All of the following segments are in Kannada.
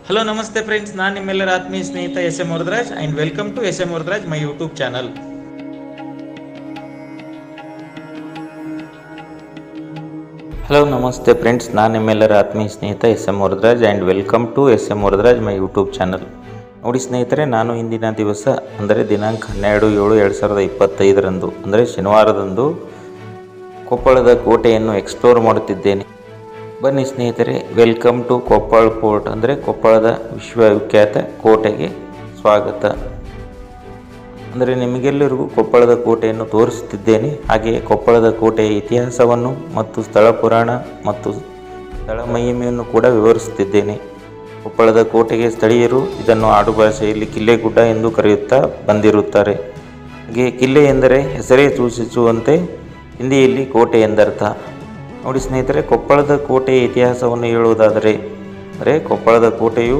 ಹಲೋ ನಮಸ್ತೆ ಫ್ರೆಂಡ್ಸ್, ನಾನು ನಿಮ್ಮೆಲ್ಲರ ಆತ್ಮೀಯ ಸ್ನೇಹಿತ S M Varadaraj and welcome to S M Varadaraj my YouTube channel. Hello ನಮಸ್ತೆ ಫ್ರೆಂಡ್ಸ್, ನಾನು ನಿಮ್ಮೆಲ್ಲರ ಆತ್ಮೀಯ ಸ್ನೇಹಿತ S M Varadaraj and welcome to S M Varadaraj my YouTube channel. ನೋಡಿ ಸ್ನೇಹಿತರೆ, ನಾನು ಇಂದಿನ ದಿವಸ ಅಂದರೆ ದಿನಾಂಕ 12/7/2025 ಅಂದರೆ ಶನಿವಾರದಂದು ಕೊಪ್ಪಳದ ಕೋಟೆಯನ್ನು ಎಕ್ಸ್ಪ್ಲೋರ್ ಮಾಡುತ್ತಿದ್ದೇನೆ. ಬನ್ನಿ ಸ್ನೇಹಿತರೆ, ವೆಲ್ಕಮ್ ಟು ಕೊಪ್ಪಳ ಫೋರ್ಟ್ ಅಂದರೆ ಕೊಪ್ಪಳದ ವಿಶ್ವವಿಖ್ಯಾತ ಕೋಟೆಗೆ ಸ್ವಾಗತ. ಅಂದರೆ ನಿಮಗೆಲ್ಲರಿಗೂ ಕೊಪ್ಪಳದ ಕೋಟೆಯನ್ನು ತೋರಿಸುತ್ತಿದ್ದೇನೆ. ಹಾಗೆಯೇ ಕೊಪ್ಪಳದ ಕೋಟೆಯ ಇತಿಹಾಸವನ್ನು ಮತ್ತು ಸ್ಥಳ ಪುರಾಣ ಮತ್ತು ಸ್ಥಳ ಮಹಿಮೆಯನ್ನು ಕೂಡ ವಿವರಿಸುತ್ತಿದ್ದೇನೆ. ಕೊಪ್ಪಳದ ಕೋಟೆಗೆ ಸ್ಥಳೀಯರು ಇದನ್ನು ಆಡುಭಾಷೆಯಲ್ಲಿ ಕಿಲ್ಲೆಗುಡ್ಡ ಎಂದು ಕರೆಯುತ್ತಾ ಬಂದಿರುತ್ತಾರೆ. ಹಾಗೆ ಕಿಲ್ಲೆ ಎಂದರೆ ಹೆಸರೇ ಸೂಚಿಸುವಂತೆ ಹಿಂದಿಯಲ್ಲಿ ಕೋಟೆ ಎಂದರ್ಥ. ನೋಡಿ ಸ್ನೇಹಿತರೆ, ಕೊಪ್ಪಳದ ಕೋಟೆಯ ಇತಿಹಾಸವನ್ನು ಹೇಳುವುದಾದರೆ ಅಂದರೆ ಕೊಪ್ಪಳದ ಕೋಟೆಯು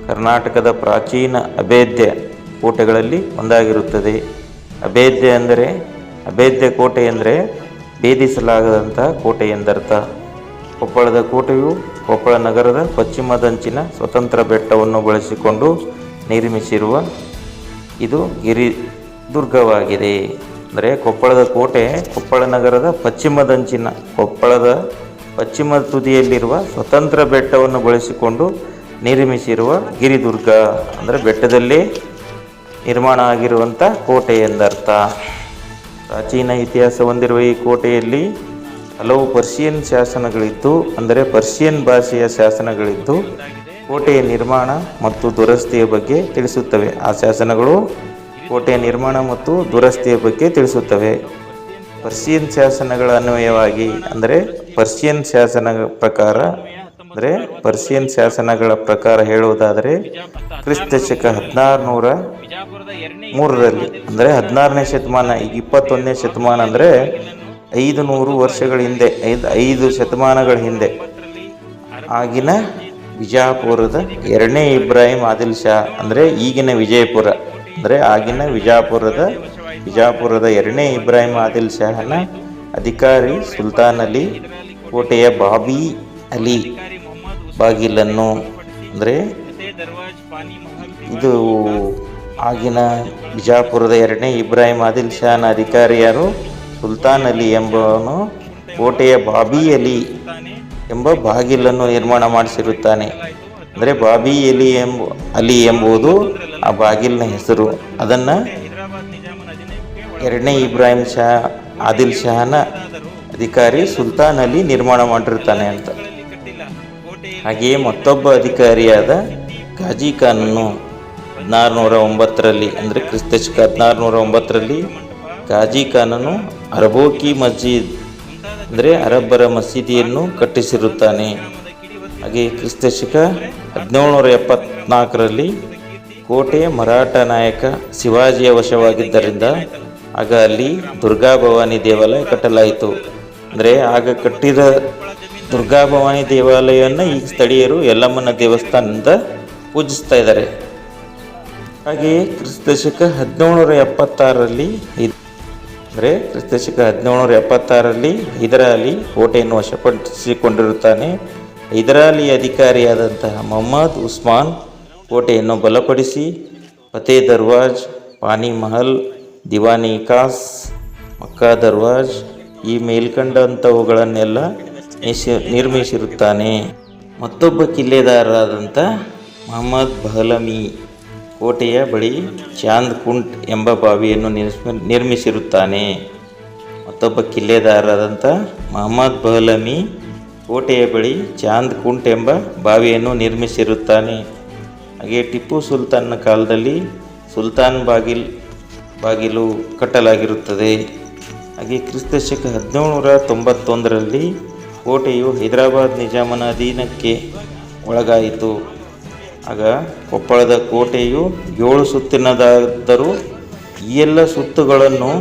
ಕರ್ನಾಟಕದ ಪ್ರಾಚೀನ ಅಭೇದ್ಯ ಕೋಟೆಗಳಲ್ಲಿ ಒಂದಾಗಿರುತ್ತದೆ. ಅಭೇದ್ಯ ಕೋಟೆ ಎಂದರೆ ಭೇದಿಸಲಾಗದಂಥ ಕೋಟೆ ಎಂದರ್ಥ. ಕೊಪ್ಪಳದ ಕೋಟೆಯು ಕೊಪ್ಪಳ ನಗರದ ಪಶ್ಚಿಮದಂಚಿನ ಸ್ವತಂತ್ರ ಬೆಟ್ಟವನ್ನು ಬಳಸಿಕೊಂಡು ನಿರ್ಮಿಸಿರುವ ಇದು ಗಿರಿದುರ್ಗವಾಗಿದೆ. ಅಂದರೆ ಕೊಪ್ಪಳದ ಕೋಟೆ ಕೊಪ್ಪಳ ನಗರದ ಕೊಪ್ಪಳದ ಪಶ್ಚಿಮ ತುದಿಯಲ್ಲಿರುವ ಸ್ವತಂತ್ರ ಬೆಟ್ಟವನ್ನು ಬಳಸಿಕೊಂಡು ನಿರ್ಮಿಸಿರುವ ಗಿರಿದುರ್ಗ ಅಂದರೆ ಬೆಟ್ಟದಲ್ಲೇ ನಿರ್ಮಾಣ ಆಗಿರುವಂಥ ಕೋಟೆ ಎಂದರ್ಥ. ಪ್ರಾಚೀನ ಇತಿಹಾಸ ಹೊಂದಿರುವ ಈ ಕೋಟೆಯಲ್ಲಿ ಹಲವು ಪರ್ಷಿಯನ್ ಶಾಸನಗಳಿದ್ದು ಅಂದರೆ ಪರ್ಷಿಯನ್ ಭಾಷೆಯ ಶಾಸನಗಳಿದ್ದು ಕೋಟೆಯ ನಿರ್ಮಾಣ ಮತ್ತು ದುರಸ್ತಿಯ ಬಗ್ಗೆ ತಿಳಿಸುತ್ತವೆ. ಆ ಶಾಸನಗಳು ಕೋಟೆಯ ನಿರ್ಮಾಣ ಮತ್ತು ದುರಸ್ತಿಯ ಬಗ್ಗೆ ತಿಳಿಸುತ್ತವೆ. ಪರ್ಷಿಯನ್ ಶಾಸನಗಳ ಅನ್ವಯವಾಗಿ ಅಂದರೆ ಪರ್ಷಿಯನ್ ಶಾಸನಗಳ ಪ್ರಕಾರ ಹೇಳುವುದಾದರೆ ಕ್ರಿಸ್ತಶಕ 1603 ಅಂದರೆ 16ನೇ ಶತಮಾನ, ಈಗ 21ನೇ ಶತಮಾನ ಅಂದರೆ 500 ವರ್ಷಗಳ ಹಿಂದೆ, 5 ಶತಮಾನಗಳ ಹಿಂದೆ ಆಗಿನ ವಿಜಾಪುರದ 2ನೇ ಇಬ್ರಾಹಿಂ ಆದಿಲ್ ಶಾ ಅಂದರೆ ಈಗಿನ ವಿಜಯಪುರ ಅಂದರೆ ಆಗಿನ ವಿಜಾಪುರದ 2ನೇ ಇಬ್ರಾಹಿಂ ಆದಿಲ್ ಶಾಹನ ಅಧಿಕಾರಿ ಸುಲ್ತಾನ್ ಅಲಿ ಕೋಟೆಯ ಬಾಬಿ ಅಲಿ ಬಾಗಿಲನ್ನು ಅಂದರೆ ಇದು ಆಗಿನ ವಿಜಾಪುರದ 2ನೇ ಇಬ್ರಾಹಿಂ ಆದಿಲ್ ಶಾಹನ ಅಧಿಕಾರಿ ಯಾರು? ಸುಲ್ತಾನ್ ಅಲಿ ಎಂಬವನು ಕೋಟೆಯ ಬಾಬಿ ಎಂಬ ಬಾಗಿಲನ್ನು ನಿರ್ಮಾಣ ಮಾಡಿಸಿರುತ್ತಾನೆ. ಅಂದರೆ ಬಾಬಿ ಅಲಿ ಎಂಬುದು ಆ ಬಾಗಿಲಿನ ಹೆಸರು. ಅದನ್ನು 2ನೇ ಇಬ್ರಾಹಿಂ ಆದಿಲ್ ಶಾಹನ ಅಧಿಕಾರಿ ಸುಲ್ತಾನ್ ಅಲಿ ನಿರ್ಮಾಣ ಮಾಡಿರ್ತಾನೆ ಅಂತ. ಹಾಗೆಯೇ ಮತ್ತೊಬ್ಬ ಅಧಿಕಾರಿಯಾದ ಗಾಜಿ ಖಾನನು 1609 ಅಂದರೆ ಕ್ರಿಸ್ತಶಕ 1609 ಗಾಜಿ ಖಾನನು ಅರಬೋಕಿ ಮಸ್ಜಿದ್ ಅಂದರೆ ಅರಬ್ಬರ ಮಸೀದಿಯನ್ನು ಕಟ್ಟಿಸಿರುತ್ತಾನೆ. ಹಾಗೆ ಕ್ರಿಸ್ತಶಕ 1774 ಕೋಟೆ ಮರಾಠ ನಾಯಕ ಶಿವಾಜಿಯ ವಶವಾಗಿದ್ದರಿಂದ ಆಗ ಅಲ್ಲಿ ದುರ್ಗಾಭವಾನಿ ದೇವಾಲಯ ಕಟ್ಟಲಾಯಿತು. ಅಂದರೆ ಆಗ ಕಟ್ಟಿದ ದುರ್ಗಾಭವಾನಿ ದೇವಾಲಯವನ್ನು ಈಗ ಸ್ಥಳೀಯರು ಯಲ್ಲಮ್ಮನ ದೇವಸ್ಥಾನದಿಂದ ಪೂಜಿಸ್ತಾ ಇದ್ದಾರೆ. ಹಾಗೆಯೇ ಕ್ರಿಸ್ತಶಕ 1776 ಅಂದರೆ ಕ್ರಿಸ್ತಶಕ 1776 ಹೈದರಾಲಿ ಕೋಟೆಯನ್ನು ವಶಪಡಿಸಿಕೊಂಡಿರುತ್ತಾನೆ. ಹೈದರಾಲಿ ಅಧಿಕಾರಿಯಾದಂತಹ ಮೊಹಮ್ಮದ್ ಉಸ್ಮಾನ್ ಕೋಟೆಯನ್ನು ಬಲಪಡಿಸಿ ಫತೇ ದರ್ವಾಜ್, ಪಾನಿ ಮಹಲ್, ದಿವಾನಿ ಖಾಸ್, ಮಕ್ಕಾ ದರ್ವಾಜ್ ಈ ಮೇಲ್ಕಂಡಂಥವುಗಳನ್ನೆಲ್ಲ ನಿರ್ಮಿಸಿರುತ್ತಾನೆ. ಮತ್ತೊಬ್ಬ ಕಿಲ್ಲೆದಾರರಾದಂಥ ಮೊಹಮ್ಮದ್ ಬಹಲಮಿ ಕೋಟೆಯ ಬಳಿ ಚಾಂದ್ ಕುಂಟ್ ಎಂಬ ಬಾವಿಯನ್ನು ನಿರ್ಮಿಸಿರುತ್ತಾನೆ. ಮತ್ತೊಬ್ಬ ಕಿಲ್ಲೆದಾರರಾದಂಥ ಮೊಹಮ್ಮದ್ ಬಹಲಮಿ ಕೋಟೆಯ ಬಳಿ ಚಾಂದ್ ಕುಂಟ್ ಎಂಬ ಬಾವಿಯನ್ನು ನಿರ್ಮಿಸಿರುತ್ತಾನೆ. ಹಾಗೆ ಟಿಪ್ಪು ಸುಲ್ತಾನ್ನ ಕಾಲದಲ್ಲಿ ಸುಲ್ತಾನ್ ಬಾಗಿಲು ಕಟ್ಟಲಾಗಿರುತ್ತದೆ. ಹಾಗೆ ಕ್ರಿಸ್ತಶಕ 1791 ಕೋಟೆಯು ಹೈದರಾಬಾದ್ ನಿಜಾಮನ ಅಧೀನಕ್ಕೆ ಒಳಗಾಯಿತು. ಆಗ ಕೊಪ್ಪಳದ ಕೋಟೆಯು 7 ಸುತ್ತಿನದಾದರೂ ಈ ಎಲ್ಲ ಸುತ್ತುಗಳನ್ನು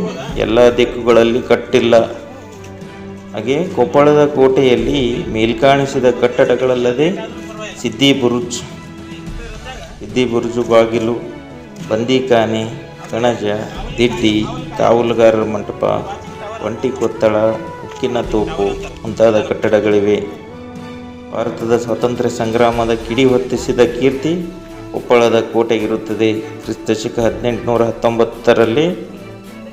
ಎಲ್ಲ ದಿಕ್ಕುಗಳಲ್ಲಿ ಕಟ್ಟಿಲ್ಲ. ಹಾಗೆ ಕೊಪ್ಪಳದ ಕೋಟೆಯಲ್ಲಿ ಮೇಲ್ಕಾಣಿಸಿದ ಕಟ್ಟಡಗಳಲ್ಲದೆ ಸಿದ್ದಿ ಬುರ್ಜು ಬಾಗಿಲು, ಬಂದಿಖಾನೆ, ಕಣಜ, ದಿಡ್ಡಿ, ಕಾವಲುಗಾರರ ಮಂಟಪ, ಒಂಟಿ ಕೊತ್ತಳ, ಉಕ್ಕಿನ ತೋಪು ಮುಂತಾದ ಕಟ್ಟಡಗಳಿವೆ. ಭಾರತದ ಸ್ವಾತಂತ್ರ್ಯ ಸಂಗ್ರಾಮದ ಕಿಡಿ ಹೊತ್ತಿಸಿದ ಕೀರ್ತಿ ಕೊಪ್ಪಳದ ಕೋಟೆಗಿರುತ್ತದೆ. ಕ್ರಿಸ್ತಶಕ 1819ರಲ್ಲಿ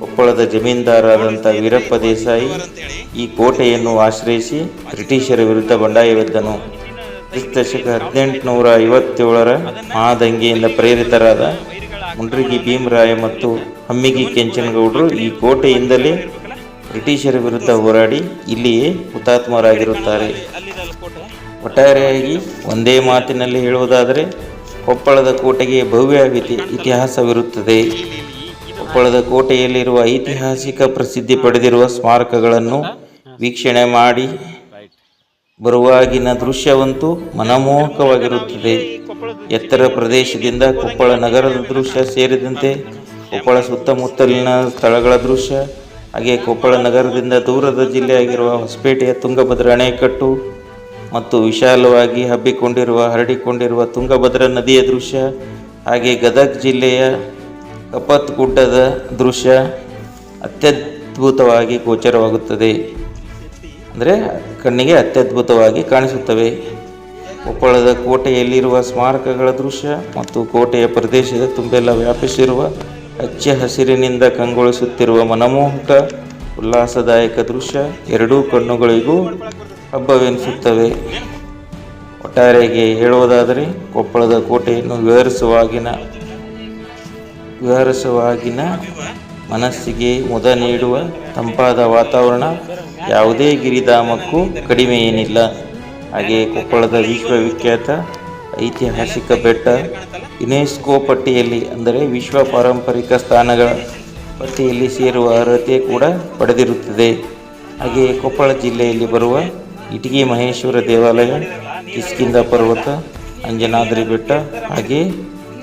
ಕೊಪ್ಪಳದ ಜಮೀನ್ದಾರರಾದಂಥ ವೀರಪ್ಪ ದೇಸಾಯಿ ಈ ಕೋಟೆಯನ್ನು ಆಶ್ರಯಿಸಿ ಬ್ರಿಟಿಷರ ವಿರುದ್ಧ ಬಂಡಾಯವೆದ್ದನು. ಕ್ರಿಸ್ತಶಕ 1857ರ ಮಹಾದಂಗೆಯಿಂದ ಪ್ರೇರಿತರಾದ ಮುಂಡ್ರಿಗಿ ಭೀಮರಾಯ ಮತ್ತು ಹಮ್ಮಿಗಿ ಕೆಂಚನಗೌಡರು ಈ ಕೋಟೆಯಿಂದಲೇ ಬ್ರಿಟಿಷರ ವಿರುದ್ಧ ಹೋರಾಡಿ ಇಲ್ಲಿಯೇ ಹುತಾತ್ಮರಾಗಿರುತ್ತಾರೆ. ಒಟ್ಟಾರೆಯಾಗಿ ಒಂದೇ ಮಾತಿನಲ್ಲಿ ಹೇಳುವುದಾದರೆ ಕೊಪ್ಪಳದ ಕೋಟೆಗೆ ಭವ್ಯ ಇತಿಹಾಸವಿರುತ್ತದೆ. ಕೊಪ್ಪಳದ ಕೋಟೆಯಲ್ಲಿರುವ ಐತಿಹಾಸಿಕ ಪ್ರಸಿದ್ಧಿ ಪಡೆದಿರುವ ಸ್ಮಾರಕಗಳನ್ನು ವೀಕ್ಷಣೆ ಮಾಡಿ ಬರುವಾಗಿನ ದೃಶ್ಯವಂತೂ ಮನಮೋಹಕವಾಗಿರುತ್ತದೆ. ಎತ್ತರ ಪ್ರದೇಶದಿಂದ ಕೊಪ್ಪಳ ನಗರದ ದೃಶ್ಯ ಸೇರಿದಂತೆ ಕೊಪ್ಪಳ ಸುತ್ತಮುತ್ತಲಿನ ಸ್ಥಳಗಳ ದೃಶ್ಯ, ಹಾಗೆ ಕೊಪ್ಪಳ ನಗರದಿಂದ ದೂರದ ಜಿಲ್ಲೆಯಾಗಿರುವ ಹೊಸಪೇಟೆಯ ತುಂಗಭದ್ರಾ ಅಣೆಕಟ್ಟು ಮತ್ತು ವಿಶಾಲವಾಗಿ ಹರಡಿಕೊಂಡಿರುವ ತುಂಗಭದ್ರಾ ನದಿಯ ದೃಶ್ಯ, ಹಾಗೆ ಗದಗ ಜಿಲ್ಲೆಯ ಕಪ್ಪತ್ ಗುಡ್ಡದ ದೃಶ್ಯ ಅತ್ಯದ್ಭುತವಾಗಿ ಗೋಚರವಾಗುತ್ತದೆ. ಅಂದರೆ ಕಣ್ಣಿಗೆ ಅತ್ಯದ್ಭುತವಾಗಿ ಕಾಣಿಸುತ್ತವೆ. ಕೊಪ್ಪಳದ ಕೋಟೆಯಲ್ಲಿರುವ ಸ್ಮಾರಕಗಳ ದೃಶ್ಯ ಮತ್ತು ಕೋಟೆಯ ಪ್ರದೇಶದ ತುಂಬೆಲ್ಲ ವ್ಯಾಪಿಸಿರುವ ಹಚ್ಚ ಹಸಿರಿನಿಂದ ಕಂಗೊಳಿಸುತ್ತಿರುವ ಮನಮೋಹಕ ಉಲ್ಲಾಸದಾಯಕ ದೃಶ್ಯ ಎರಡೂ ಕಣ್ಣುಗಳಿಗೂ ಹಬ್ಬವೆನಿಸುತ್ತವೆ. ಒಟ್ಟಾರೆಯಾಗಿ ಹೇಳುವುದಾದರೆ ಕೊಪ್ಪಳದ ಕೋಟೆಯನ್ನು ವಿವರಿಸುವಾಗಿನ ಮನಸ್ಸಿಗೆ ಮುದ ನೀಡುವ ತಂಪಾದ ವಾತಾವರಣ ಯಾವುದೇ ಗಿರಿಧಾಮಕ್ಕೂ ಕಡಿಮೆ ಏನಿಲ್ಲ. ಹಾಗೆಯೇ ಕೊಪ್ಪಳದ ವಿಶ್ವವಿಖ್ಯಾತ ಐತಿಹಾಸಿಕ ಬೆಟ್ಟ ಯುನೆಸ್ಕೋ ಪಟ್ಟಿಯಲ್ಲಿ, ಅಂದರೆ ವಿಶ್ವ ಪಾರಂಪರಿಕ ಸ್ಥಾನಗಳ ಪಟ್ಟಿಯಲ್ಲಿ ಸೇರುವ ಅರ್ಹತೆ ಕೂಡ ಪಡೆದಿರುತ್ತದೆ. ಹಾಗೆಯೇ ಕೊಪ್ಪಳ ಜಿಲ್ಲೆಯಲ್ಲಿ ಬರುವ ಇಟಗಿ ಮಹೇಶ್ವರ ದೇವಾಲಯ, ಕಿಷ್ಕಿಂಧ ಪರ್ವತ, ಅಂಜನಾದ್ರಿ ಬೆಟ್ಟ, ಹಾಗೆಯೇ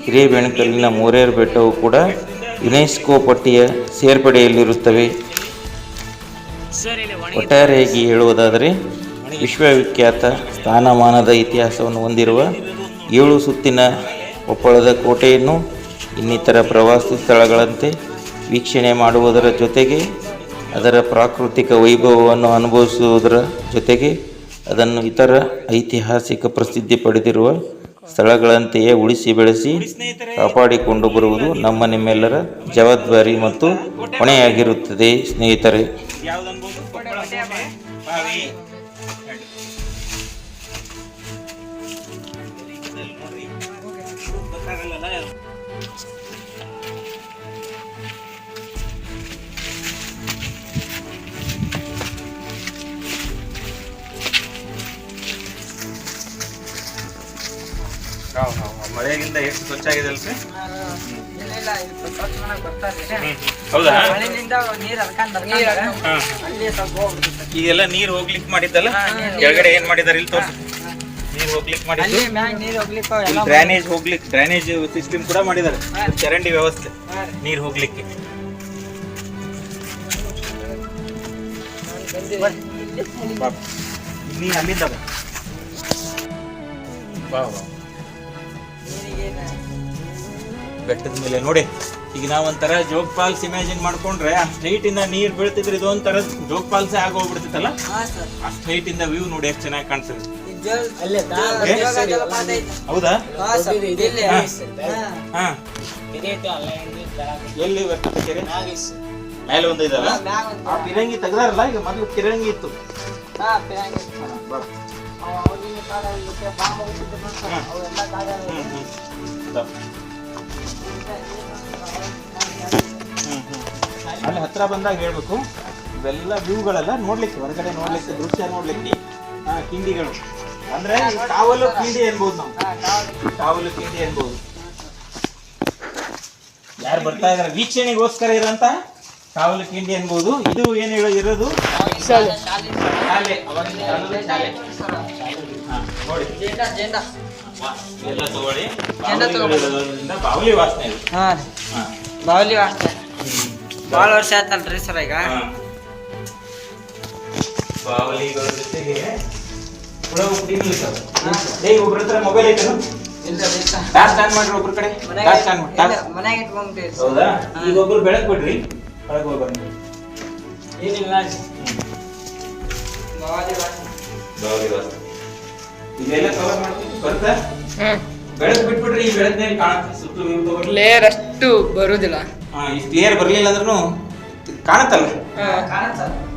ಹಿರೇಬೆಣಕಲ್ಲಿನ ಮೋರೇರು ಬೆಟ್ಟವು ಕೂಡ ಯುನೆಸ್ಕೋ ಪಟ್ಟಿಯ ಸೇರ್ಪಡೆಯಲ್ಲಿರುತ್ತವೆ. ಒಟ್ಟಾರೆಯಾಗಿ ಹೇಳುವುದಾದರೆ ವಿಶ್ವವಿಖ್ಯಾತ ಸ್ಥಾನಮಾನದ ಇತಿಹಾಸವನ್ನು ಹೊಂದಿರುವ 7 ಸುತ್ತಿನ ಕೊಪ್ಪಳದ ಕೋಟೆಯನ್ನು ಇನ್ನಿತರ ಪ್ರವಾಸಿ ಸ್ಥಳಗಳಂತೆ ವೀಕ್ಷಣೆ ಮಾಡುವುದರ ಜೊತೆಗೆ ಅದರ ಪ್ರಾಕೃತಿಕ ವೈಭವವನ್ನು ಅನುಭವಿಸುವುದರ ಜೊತೆಗೆ ಅದನ್ನು ಇತರ ಐತಿಹಾಸಿಕ ಪ್ರಸಿದ್ಧಿ ಪಡೆದಿರುವ ಸ್ಥಳಗಳಂತೆಯೇ ಉಳಿಸಿ ಬೆಳೆಸಿ ಕಾಪಾಡಿಕೊಂಡು ಬರುವುದು ನಿಮ್ಮೆಲ್ಲರ ಜವಾಬ್ದಾರಿ ಮತ್ತು ಹೊಣೆಯಾಗಿರುತ್ತದೆ. ಸ್ನೇಹಿತರೆ, ಮಳೆಗಿಂತ ಎಷ್ಟು ಸ್ವಚ್ಛ ಆಗಿದೆ ಅಲ್ರಿ? ಹೌದಾ? ಈಗೆಲ್ಲ ನೀರ್ ಹೋಗ್ಲಿಕ್ಕೆ ಮಾಡಿದ್ದಲ್ಲ, ಕೆಳಗಡೆ ಏನ್ ಮಾಡಿದಾರೆ ಇಲ್ಲಿ ತೋರಿಸಿ. ನೀರ್ ಹೋಗ್ಲಿಕ್ಕೆ ಮಾಡಿದ್ದು, ಡ್ರೈನೇಜ್ ಸಿಸ್ಟಮ್ ಕೂಡ ಮಾಡಿದ್ದಾರೆ, ಚರಂಡಿ ವ್ಯವಸ್ಥೆ ನೀರ್ ಹೋಗ್ಲಿಕ್ಕೆ. ನೀ ಅಲ್ಲಿಂದ ಬೆಟ್ಟದ ಮೇಲೆ ನೋಡಿ. ಈಗ ನಾವ್ ಒಂಥರ ಜೋಗ್ ಫಾಲ್ಸ್ ಇಮ್ಯಾಜಿನ್ ಮಾಡ್ಕೊಂಡ್ರೆ ಆ ಸ್ಟ್ರೈಟ್ ಇಂದ ನೀರ್ ಬೀಳ್ತಿದ್ರೆ ಇದು ಒಂಥರ ಜೋಗ್ ಫಾಲ್ಸ್ ಆಗೋಗ್ಬಿಡ್ತಿತ್ತಲ್ಲ. ಆ ಸ್ಟ್ರೈಟ್ ಇಂದ ವ್ಯೂ ನೋಡಿ ಎಷ್ಟು ಚೆನ್ನಾಗಿ ಕಾಣಿಸ್ತದೆ. ಹೌದಾ? ಎಲ್ಲಿ ಬರ್ತದೆ ಕೆರೆ? ಮೇಲೆ ಒಂದು ಇದಲ್ಲ, ಆ ಪಿರಂಗಿ ತೆಗ್ದಾರಲ್ಲ. ಈಗ ಮೊದಲು ಪಿರಂಗಿ ಇತ್ತು. ಅಲ್ಲಿ ಹತ್ರ ಬಂದಾಗ ಹೇಳ್ಬೇಕು, ಇವೆಲ್ಲ ವ್ಯೂಗಳೆಲ್ಲ ನೋಡ್ಲಿಕ್ಕೆ, ಹೊರಗಡೆ ನೋಡ್ಲಿಕ್ಕೆ, ದೃಶ್ಯ ನೋಡ್ಲಿಕ್ಕೆ ಕಿಂಡಿಗಳು, ಅಂದ್ರೆ ಕಾವಲು ಕಿಂಡಿ ಅನ್ಬೋದು. ನಾವು ಕಾವಲು ಕಿಂಡಿ ಅನ್ಬೋದು. ಯಾರು ಬರ್ತಾ ಇದಾರೆ ವೀಕ್ಷಣೆಗೋಸ್ಕರ ಇರೋಂತ ಕಾವಲು ಕಿಂಡಿ ಅನ್ಬೋದು. ಇದು ಏನು ಇರೋದು ಶಾಲೆ, ಅವಾಗಿನ ಕಾಲದ ಶಾಲೆ. ನೋಡಿ ಎಲ್ಲ ತಗೊಳ್ಳಿ. ಬಾವಲಿ ವಾಸನೆ ಇದೆ. ಬಾವಲಿ ವಾಸನೆ ಭಾಳ ವರ್ಷ ಆಯ್ತಲ್ರಿ ಸರ್. ಈಗ ಬಾವಲಿಗಳ ಜೊತೆಗೆ ಒಬ್ರ ಹತ್ರ ಮೊಬೈಲ್ ಐತೆ, ಟಾರ್ಚ್ ಆನ್ ಮಾಡ್ರಿ. ಒಬ್ರ ಕಡೆ ಟಾರ್ಚ್ ಆನ್ ಮಾಡಿ. ಮನೆಯಾಗ ಇಟ್ಕೊಂಡ್ಬಿಟ್ಟಿರಿ. ಹೌದಾ? ಈಗ ಒಬ್ರು ಬೆಳಕ್ ಬಿಡ್ರಿ, ಒಳಗೆ ಹೋಗಿ ಬನ್ನಿ. ಏನಿಲ್ಲ ಬಾವಲಿ ವಾಸನೆ. ಬಾವಲಿ ವಾಸನೆ ಇದೆಲ್ಲ ಕವರ್ ಮಾಡ್ತೀನಿ ಬರ್ತಾ ಬೆಳಕ್ ಬಿಟ್ಬಿಟ್ರೆ ಈ ಬೆಳಗ್ನಲ್ಲಿ ಕಾಣುತ್ತೆ ಸುತ್ತಲೂ ಕ್ಲಿಯರ್ ಅಷ್ಟು ಬರುದಿಲ್ಲ. ಇಷ್ಟು ಕ್ಲಿಯರ್ ಬರ್ಲಿಲ್ಲ ಅಂದ್ರೂ ಕಾಣುತ್ತಲ್ಲ.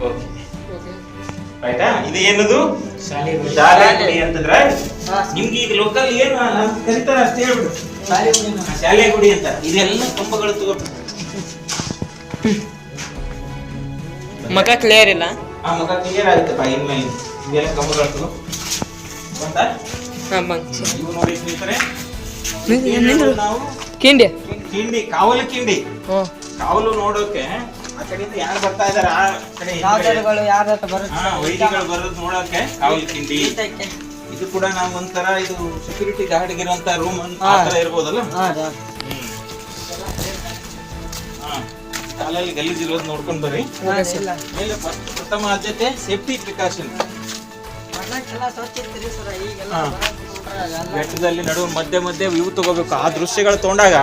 ಓಕೆ ಆಯ್ತಾ. ಇದು ಏನದು ಶಾಲೆ ಗುಡಿ ಅಂತಂದ್ರೆ ನಿಮ್ಗೆ ಈಗ ಲೋಕಲ್ ಏನು ಕರೀತಾರ ಅಷ್ಟೇ ಹೇಳ್ಬಿಡು, ಶಾಲೆ ಗುಡಿ ಅಂತ. ಇದೆಲ್ಲ ಕಂಬಗಳು ತಗೋಬಿಟ್ಟು ಮಗ ಕ್ಲಿಯರ್ ಇಲ್ಲ. ಆ ಮುಖ ಕ್ಲಿಯರ್ ಆಗುತ್ತಪ್ಪ ಇನ್ಮೇಲೆ. ಇದೆಲ್ಲ ಕಂಬಗಳು ತಗೋ ಬಂತಾ. ಇವು ನೋಡಿ ಸ್ನೇಹಿತರೆ, ನಾವು ಕಿಂಡಿ ಕಿಂಡಿ ಕಾವಲು ಕಿಂಡಿ. ಕಾವಲು ನೋಡೋಕೆ ಆ ಕಡೆಯಿಂದ ಯಾರು ಬರ್ತಾ ಇದಾರೆ ಆ ಕಡೆ ವೈದಿಗಳು ಬರೋದು ನೋಡೋಕೆ ಕಾವಲು ಕಿಂಡಿ. ಇದು ಕೂಡ ನಾವು ಒಂಥರ ಇದು ಸೆಕ್ಯೂರಿಟಿ ಗಾರ್ಡ್ ಇರುವಂತ ರೂಮ್ ಆ ತರ ಇರ್ಬೋದಲ್ಲ. ಕಾಲಲ್ಲಿ ಗಲೀಜಿರೋದು ನೋಡ್ಕೊಂಡ್ ಬರ್ರಿ. ಮೇಲೆ ಪ್ರಥಮ ಆದ್ಯತೆ ಸೇಫ್ಟಿ ಪ್ರಿಕಾಷನ್. ಬೆಟ್ಟದಲ್ಲಿ ನಡುವೆ ಮಧ್ಯೆ ವ್ಯೂ ತಗೋಬೇಕು. ಆ ದೃಶ್ಯಗಳು ತಗೊಂಡಾಗ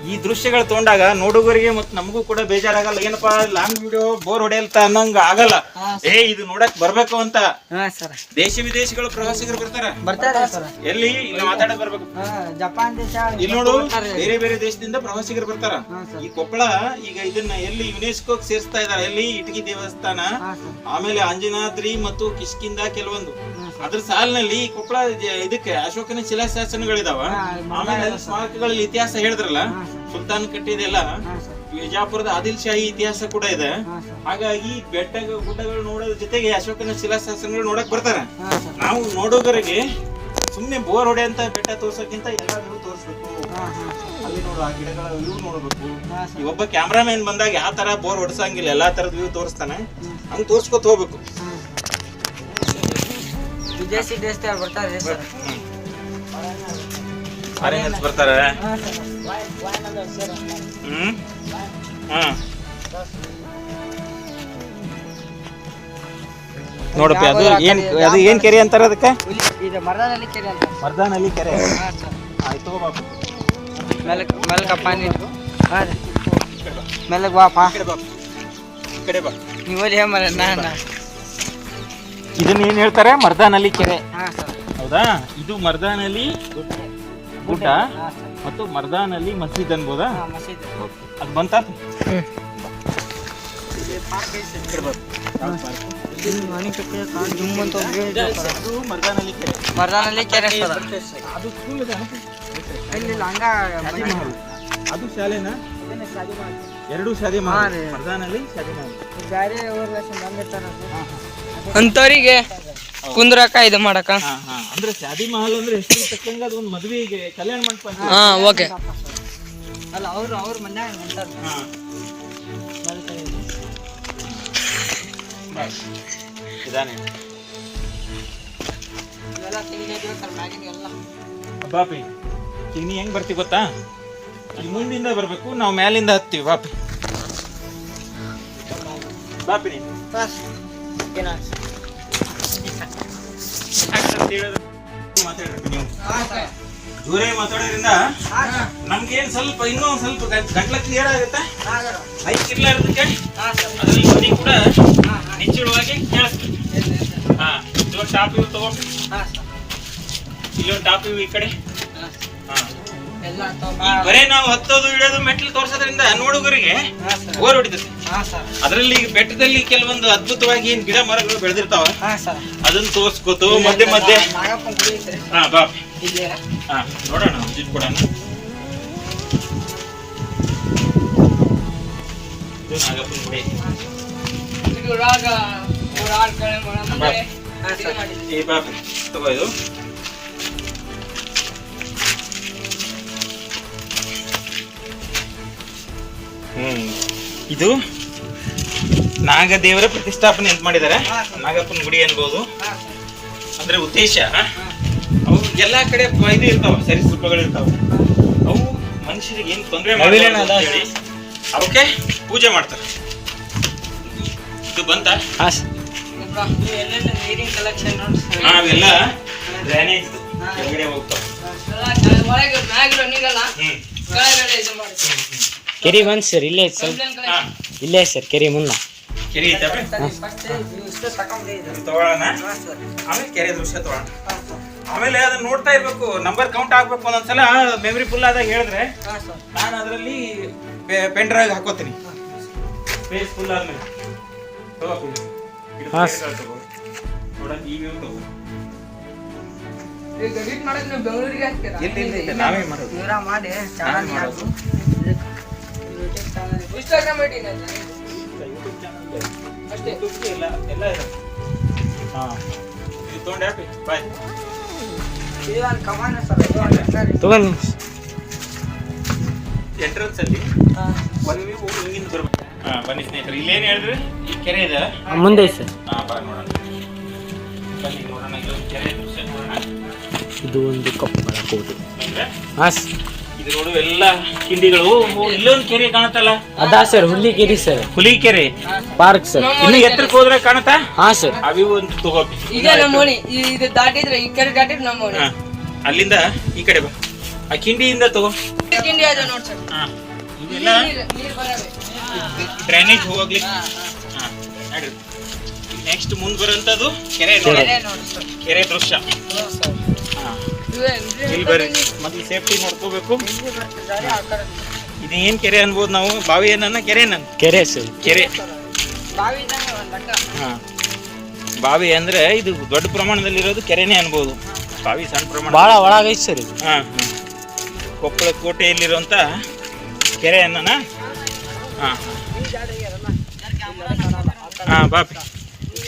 ಈ ದೃಶ್ಯಗಳು ತಗೊಂಡಾಗ ನೋಡುಗರಿಗೆ ಮತ್ತೆ ನಮಗೂ ಕೂಡ ಬೇಜಾರಾಗಲ್ಲ. ಏನಪ್ಪಾ ಲಾಂಗ್ ವಿಡಿಯೋ ಬೋರ್ ಹೊಡೆಯಲ್ತ ಅನ್ನಂಗ ಆಗಲ್ಲ. ಇದು ನೋಡಕ್ ಬರ್ಬೇಕು ಅಂತ ದೇಶ ವಿದೇಶಗಳು ಪ್ರವಾಸಿಗರು ಬರ್ತಾರ. ಎಲ್ಲಿ ಇಲ್ಲಿ ಮಾತಾಡಕ್ ಬರ್ಬೇಕು. ಜಪಾನ್ ದೇಶ ಇಲ್ಲಿ ನೋಡು, ಬೇರೆ ಬೇರೆ ದೇಶದಿಂದ ಪ್ರವಾಸಿಗರು ಬರ್ತಾರ. ಈ ಕೊಪ್ಪಳ ಈಗ ಇದನ್ನ ಎಲ್ಲಿ ಯುನೆಸ್ಕೋ ಸೇರಿಸ್ತಾ ಇದಾರೆ. ಎಲ್ಲಿ ಇಟಗಿ ದೇವಸ್ಥಾನ, ಆಮೇಲೆ ಅಂಜನಾದ್ರಿ ಮತ್ತು ಕಿಷ್ಕಿಂದ ಕೆಲವೊಂದು. ಅದ್ರ ಸಾಲಿನಲ್ಲಿ ಕೊಪ್ಪಳ ಇದಕ್ಕೆ ಅಶೋಕನ ಶಿಲಾಶಾಸನಗಳಿದಾವ. ಆಮೇಲೆ ಸ್ಮಾರಕಗಳಲ್ಲಿ ಇತಿಹಾಸ ಹೇಳಿದ್ರಲ್ಲ, ಸುಲ್ತಾನ್ ಕಟ್ಟಿದೆಲ್ಲ ವಿಜಾಪುರದ ಆದಿಲ್ ಶಾಹಿ ಇತಿಹಾಸ ಕೂಡ ಇದೆ. ಹಾಗಾಗಿ ಬೆಟ್ಟ ಗುಡ್ಡಗಳು ನೋಡೋದ್ರ ಜೊತೆಗೆ ಅಶೋಕನ ಶಿಲಾಶಾಸನಗಳು ನೋಡಕ್ ಬರ್ತಾರ. ನಾವು ನೋಡೋಗರಿಗೆ ಸುಮ್ನೆ ಬೋರ್ ಹೊಡೆ ಅಂತ ಬೆಟ್ಟ ತೋರ್ಸಕ್ಕಿಂತ ಎಲ್ಲಾ ವ್ಯೂ ತೋರ್ಸ್ಬೇಕು. ಅಲ್ಲಿ ನೋಡು, ಆ ಗಿಡಗಳ ವ್ಯೂ ನೋಡ್ಬೇಕು. ಈ ಒಬ್ಬ ಕ್ಯಾಮ್ರಾಮನ್ ಬಂದಾಗ ಯಾವ ತರ ಬೋರ್ ಹೊಡ್ಸಂಗಿಲ್ಲ, ಎಲ್ಲಾ ತರದ ವ್ಯೂ ತೋರಿಸ್ತಾನೆ. ಹಂಗ್ ತೋರ್ಸ್ಕೊತ ಹೋಗ್ಬೇಕು. ವಿದೇಶಿ ದೇಶದವ್ರು ಬರ್ತಾರೆ ಸರ್. ಫಾರಿನರ್ಸ್ ಬರ್ತಾರೆ. ನೋಡಪ್ಪ, ಅದು ಏನ್ ಕೆರೆ ಅಂತಾರ ಅದಕ್ಕೆ? ಮರದಾನಲ್ಲಿ ಕೆರೆ ಅಂತ. ಮರ್ದಾನಲ್ಲಿ ಕೆರೆ. ಆಯ್ತು ಬಾಪು, ಮೆಲ್ಕ ಪಾನಿ ಮೆಲ್ಲಗ್ ಬಾಪ. ಈ ಕಡೆ ಬಾ. ನೀವಲ್ಲಿ ಹೇಮರ ಇದನ್ನ ಏನ್ ಹೇಳ್ತಾರೆ? ಮರ್ದಾನಲ್ಲಿ ಕೆರೆ. ಹೌದಾ? ಇದು ಮರ್ದಾನಲ್ಲಿ ಗುಡ್ಡ ಮತ್ತು ಮರ್ದಾನಲ್ಲಿ ಮಸೀದ್ ಅನ್ಬೋದಾ? ಅದು ಬಂತ. ಮರ್ದಾನಲ್ಲಿ ಕೆರೆ ಅದು ಸ್ಕೂಲ್ ಇದೆ. ಅದು ಶಾಲೆನಾ? ಎರಡು ಶಾದಿ ಮಹಲ್. ಮರ್ದಾನಲ್ಲಿ ಶಾದಿ ಮಹಲ್. ಅಂತವರಿಗೆ ಕುಂದ್ರಕ ಇದು ಮಾಡಕ. ಅಂದ್ರೆ ಶಾದಿ ಮಹಲ್ ಅಂದ್ರೆ ಹೆಸರು ತಕ್ಕಂಗ ಅದು ಒಂದು ಮದುವೆಗೆ ಕಲ್ಯಾಣ ಮಂಟಪ. ಓಕೆ. ಅಲ್ಲ ಅವ್ರ ಮನ್ಯಾಗ ಇದಾನೆ. ಬಾಪಿ, ಈಗ ನೀ ಹೆಂಗ್ ಬರ್ತೀವಿ ಗೊತ್ತಾ? ಇಲ್ಲಿ ಮುಂದಿಂದ ಬರ್ಬೇಕು, ನಾವು ಮ್ಯಾಲಿಂದ ಹತ್ತೀವಿ. ಬಾಪಿ ಬಾಪಿ ನೀನು ಮಾತಾಡ್ಬೇಕು. ನೀವು ಜೋರೇ ಮಾತಾಡೋದ್ರಿಂದ ನಮ್ಗೇನ್ ಸ್ವಲ್ಪ ಇನ್ನೂ ಸ್ವಲ್ಪ ಗಂಟ್ಲ ಕ್ಲಿಯರ್ ಆಗುತ್ತೆ. ಮೈಕ್ ಇರ್ಲಾರ್ದಕ್ಕೆ ಅದ್ರಲ್ಲಿ ಧ್ವನಿ ಕೂಡ ನಿಚ್ಚಳವಾಗಿ ಕೇಳಿಸ್ತದೆ. ಇಲ್ಲೊಂದು ಟಾಪ್ ಇವು ತಗೋ, ಇಲ್ಲೊಂದು ಟಾಪ್ ಇವು ಈ ಕಡೆ. ಬರೇ ನಾವು ಹತ್ತೋದು ಇಡೋದು ಮೆಟ್ಲು ತೋರ್ಸೋದ್ರಿಂದ ನೋಡುಗರಿಗೆ ಬೋರ್ ಹೊಡಿತದೆ. ಅದರಲ್ಲಿ ಬೆಟ್ಟದಲ್ಲಿ ಕೆಲವೊಂದು ಅದ್ಭುತವಾಗಿ ಏನ್ ಗಿಡ ಮರಗಳು ಬೆಳೆದಿರ್ತಾವ, ಅದನ್ನ ತೋರ್ಸ್ಕೋತು ಮಧ್ಯೆ ಮಧ್ಯೆ. ಬಾ ನೋಡೋಣ, ವಿಸಿಟ್ ಕೊಡೋಣ. ಇದು ನಾಗಪ್ಪನ ಗುಡಿ. ಈ ಬಾಪಿ ತಗೋ, ಇದು ಇದು ನಾಗದೇವರ ಪ್ರತಿಷ್ಠಾಪನೆ ಅಂತ ಮಾಡಿದ್ದಾರೆ. ನಾಗಪ್ಪನ ಗುಡಿ ಅನ್ಬೋದು. ಅಂದ್ರೆ ಉದ್ದೇಶ, ಅವು ಎಲ್ಲಾ ಕಡೆ ಇದು ಇರ್ತಾವ, ಸರೀಸೃಪಗಳು ಇರ್ತಾವ. ಅವು ಮನುಷ್ಯರಿಗೆ ಏನ್ ತೊಂದರೆ ಹೇಳಿ ಅವಕ್ಕೆ ಪೂಜೆ ಮಾಡ್ತಾರೆ. ಇದು ಬಂತ ಅವೆಲ್ಲ ಡ್ರೈನೇಜ್ ಕೆಳಗಡೆ ಹೋಗ್ತಾವ. ಕೆರೆ ಬಂದ್ ಸರ್, ಇಲ್ಲೇ ಸರ್, ಇಲ್ಲೇ ಸರ್ ಕೆರೆ ಮುನ್ನ. ಕೆರೆ ಐತಪ್ಪ ತಗೊಳ್ಳೋಣ ಆಮೇಲೆ ಕೆರೆ ದೃಶ್ಯ ತಗೊಳ್ಳೋಣ ಆಮೇಲೆ ಅದನ್ನ ನೋಡ್ತಾ ಇರ್ಬೇಕು ನಂಬರ್ ಕೌಂಟ್ ಆಗ್ಬೇಕು ಒಂದೊಂದ್ಸಲ ಮೆಮರಿ ಫುಲ್ ಆದಾಗ ಹೇಳಿದ್ರೆ ನಾನು ಅದರಲ್ಲಿ ಪೆನ್ ಡ್ರೈವ್ ಹಾಕೋತೀನಿ ಫೇಸ್ ಫುಲ್ ಆದ್ಮೇಲೆ ನೋಡ ಈ ವ್ಯೂ ತಗೋ ನಾವೇ ಮಾಡೋದು ಎಲ್ಲ ಇದೆ ಹಾ ಇದು ತೊಗೊಂಡೆ ಹ್ಯಾಪಿ ಬಾಯ್ ತಗೊಂಡು ಎಂಟ್ರೆನ್ಸ್ ಅಲ್ಲಿ ಒಂದು ವ್ಯೂ ಹಿಂಗಿಂದ ಬರ್ಬೇಕು ಹಾ ಬನ್ನಿ ಸ್ನೇಹಿತರೆ ಇಲ್ಲೇನು ಹೇಳಿದ್ರಿ ಈ ಕೆರೆ ಇದೆ ಮುಂದೆ ಸರ್ ಹಾ ಬಾ ನೋಡೋಣ ಬನ್ನಿ ನೋಡೋಣ ಇದು ಕೆರೆ ದೃಶ್ಯ ನೋಡೋಣ ಇದು ಒಂದು ಕೊಪ್ಪಳ ಕೋಟೆ ಇದು ನೋಡು ಎಲ್ಲ ಕಿಂಡಿಗಳು ಇಲ್ಲೊಂದು ಕೆರೆ ಕಾಣುತ್ತಲ್ಲ ಅದಾ sir Hulikere sir Hulikere park sir ಇನ್ನು ಎತ್ತರಕ್ಕೆ ಹೋದ್ರೆ ಕಾಣುತ್ತಾ ಹಾ ಸರ್ ಅವಿ ಒಂದು ತಗೋ ಈಗ ನಮ್ಮೋಣಿ ಇದು ದಾಟಿದ್ರೆ ಈ ಕಡೆ ದಾಟಿದ್ರೆ ನಮ್ಮೋಣಿ ಹಾ ಅಲ್ಲಿಂದ ಈ ಕಡೆ ಬಾ ಆ ಕಿಂಡಿಯಿಂದ ತಗೋ ಕಿಂಡಿ ಅದು ನೋಡ್ ಸರ್ ಹಾ ಇದೆಲ್ಲ ನೀರು ಬರಬೇಕು ಡ್ರೈನೇಜ್ ಹೋಗ್ಲಿಕ್ಕೆ ಹಾ ನಡ್ರಿ ನೆಕ್ಸ್ಟ್ ಮುಂದೆ ಬರುವಂತದ್ದು ಕೆರೆ ನೋಡಿ ನೋಡಿ ಸರ್ ಕೆರೆ ದೃಶ್ಯ ಹಾ ಇಲ್ಲಿ ಬರ್ರಿ ಮೊದಲು ಸೇಫ್ಟಿ ನೋಡ್ಕೋಬೇಕು ಇದು ಏನ್ ಕೆರೆ ಅನ್ಬೋದು ನಾವು ಬಾವಿ ಏನನ್ನ ಕೆರೆ ನನ್ನ ಕೆರೆ ಸರ್ ಕೆರೆ ಬಾವಿ ಇದ್ದಂಗೆ ಒಂದು ಲಕ್ಕ ಹಾ ಬಾವಿ ಅಂದ್ರೆ ಇದು ದೊಡ್ಡ ಪ್ರಮಾಣದಲ್ಲಿ ಇರೋದು ಕೆರೆನೇ ಅನ್ಬೋದು ಬಾವಿ ಸಣ್ಣ ಪ್ರಮಾಣ ಭಾಳ ಒಳಗೈತೆ ಸರ್ ಇದು ಹಾ ಹಾ ಕೊಪ್ಪಳ ಕೋಟೆಯಲ್ಲಿರುವಂತ ಕೆರೆ ಅನ್ನನ ಹಾ ಹಾ ಬಾಪಿ